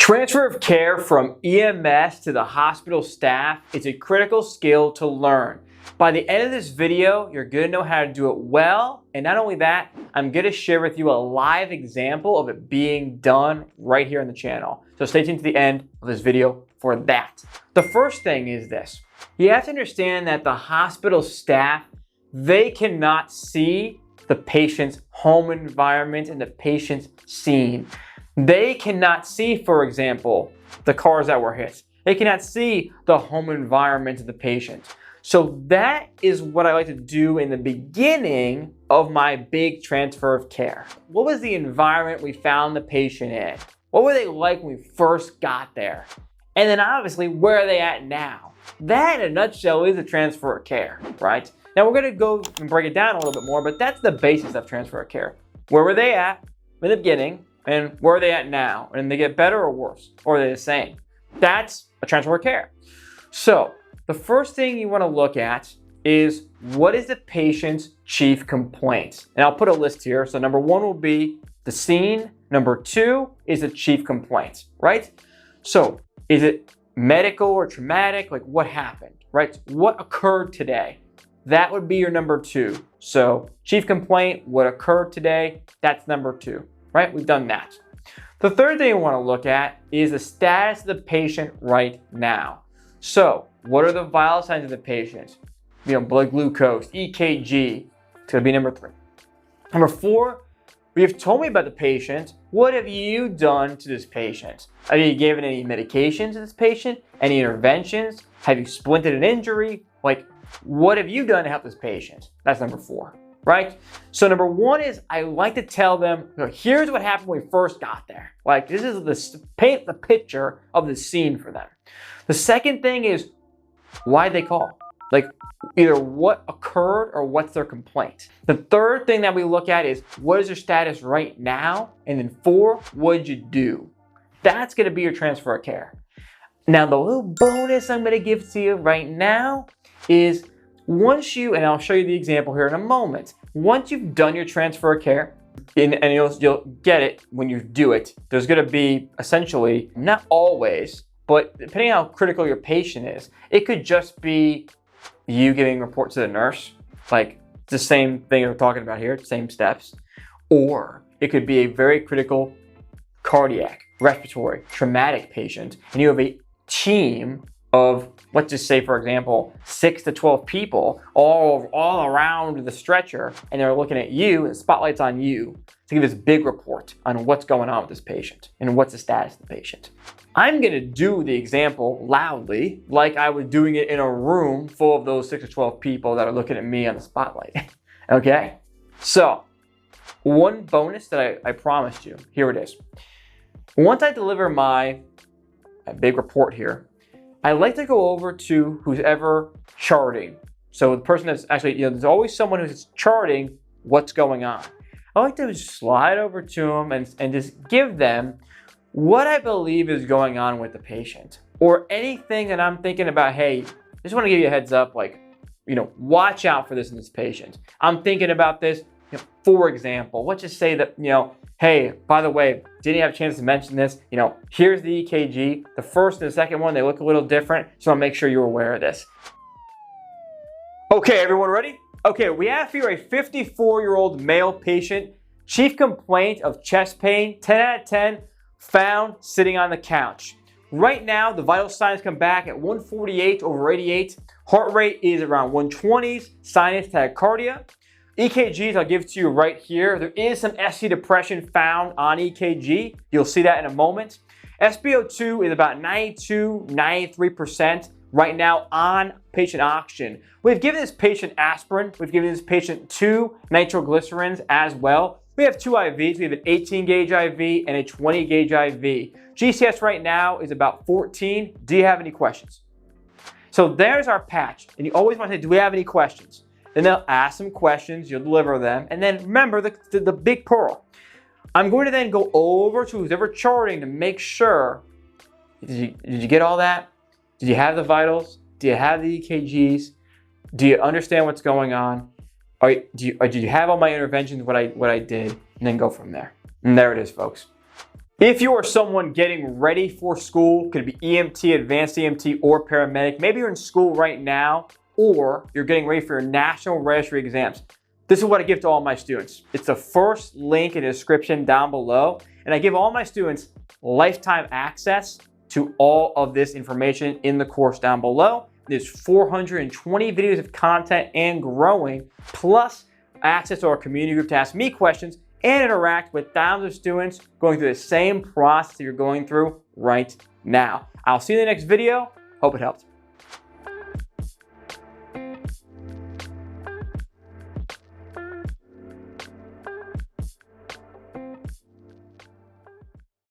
Transfer of care from EMS to the hospital staff is a critical skill to learn. By the end of this video, you're going to know how to do it well, and not only that, I'm going to share with you a live example of it being done right here on the channel. So stay tuned to the end of this video for that. The first thing is this. You have to understand that the hospital staff, they cannot see the patient's home environment and the patient's scene. They cannot see, for example, the cars that were hit. They cannot see the home environment of the patient. So that is what I like to do in the beginning of my big transfer of care. What was the environment we found the patient in? What were they like when we first got there? And then obviously, where are they at now? That in a nutshell is a transfer of care, right? Now we're gonna go and break it down a little bit more, but that's the basis of transfer of care. Where were they at in the beginning? And where are they at now? And they get better or worse? Or are they the same? That's a transfer of care. So the first thing you want to look at is, what is the patient's chief complaint? And I'll put a list here. So number one will be the scene. Number two is the chief complaint, right? So is it medical or traumatic? Like, what happened, right? What occurred today? That would be your number two. So chief complaint, what occurred today? That's number two. Right? We've done that. The third thing we want to look at is the status of the patient right now. So what are the vital signs of the patient? Blood glucose, EKG. It's going to be number three. Number four, you've told me about the patient. What have you done to this patient? Have you given any medications to this patient? Any interventions? Have you splinted an injury? Like, what have you done to help this patient? That's number four. Right? So number one is, I like to tell them, here's what happened when we first got there. Like, this is paint the picture of the scene for them. The second thing is, why they call? Like, either what occurred or what's their complaint. The third thing that we look at is, what is their status right now? And then four, what did you do? That's going to be your transfer of care. Now, the little bonus I'm going to give to you right now is, once you, and I'll show you the example here in a moment, once you've done your transfer of care, and you'll get it when you do it, there's going to be essentially, not always, but depending on how critical your patient is, it could just be you giving a report to the nurse, like the same thing we're talking about here, same steps, or it could be a very critical cardiac, respiratory, traumatic patient, and you have a team of, let's just say, for example, 6 to 12 people all around the stretcher, and they're looking at you, and the spotlight's on you to give this big report on what's going on with this patient and what's the status of the patient. I'm going to do the example loudly, like I was doing it in a room full of those 6 to 12 people that are looking at me on the spotlight. Okay? So, one bonus that I promised you, here it is. Once I deliver my big report here, I like to go over to who's ever charting. So the person that's actually, there's always someone who's charting what's going on. I like to just slide over to them and just give them what I believe is going on with the patient, or anything that I'm thinking about. Hey, just want to give you a heads up, like, watch out for this in this patient. I'm thinking about this. For example, let's just say that, hey, by the way, didn't have a chance to mention this. Here's the EKG. The first and the second one, they look a little different. So I'll make sure you're aware of this. Okay, everyone ready? Okay, we have here a 54-year-old male patient. Chief complaint of chest pain, 10 out of 10, found sitting on the couch. Right now, the vital signs come back at 148/88. Heart rate is around 120s, sinus tachycardia. EKGs, I'll give it to you right here. There is some SC depression found on EKG. You'll see that in a moment. SpO2 is about 92, 93% right now on patient oxygen. We've given this patient aspirin. We've given this patient 2 nitroglycerins as well. We have 2 IVs. We have an 18 gauge IV and a 20 gauge IV. GCS right now is about 14. Do you have any questions? So there's our patch. And you always want to say, do we have any questions? Then they'll ask some questions, you'll deliver them, and then remember the big pearl. I'm going to then go over to who's ever charting to make sure, did you get all that? Did you have the vitals? Do you have the EKGs? Do you understand what's going on? Did you have all my interventions, what I did? And then go from there. And there it is, folks. If you are someone getting ready for school, could be EMT, advanced EMT, or paramedic, maybe you're in school right now, or you're getting ready for your national registry exams. This is what I give to all my students. It's the first link in the description down below, and I give all my students lifetime access to all of this information in the course down below. There's 420 videos of content and growing, plus access to our community group to ask me questions and interact with thousands of students going through the same process that you're going through right now. I'll see you in the next video. Hope it helped.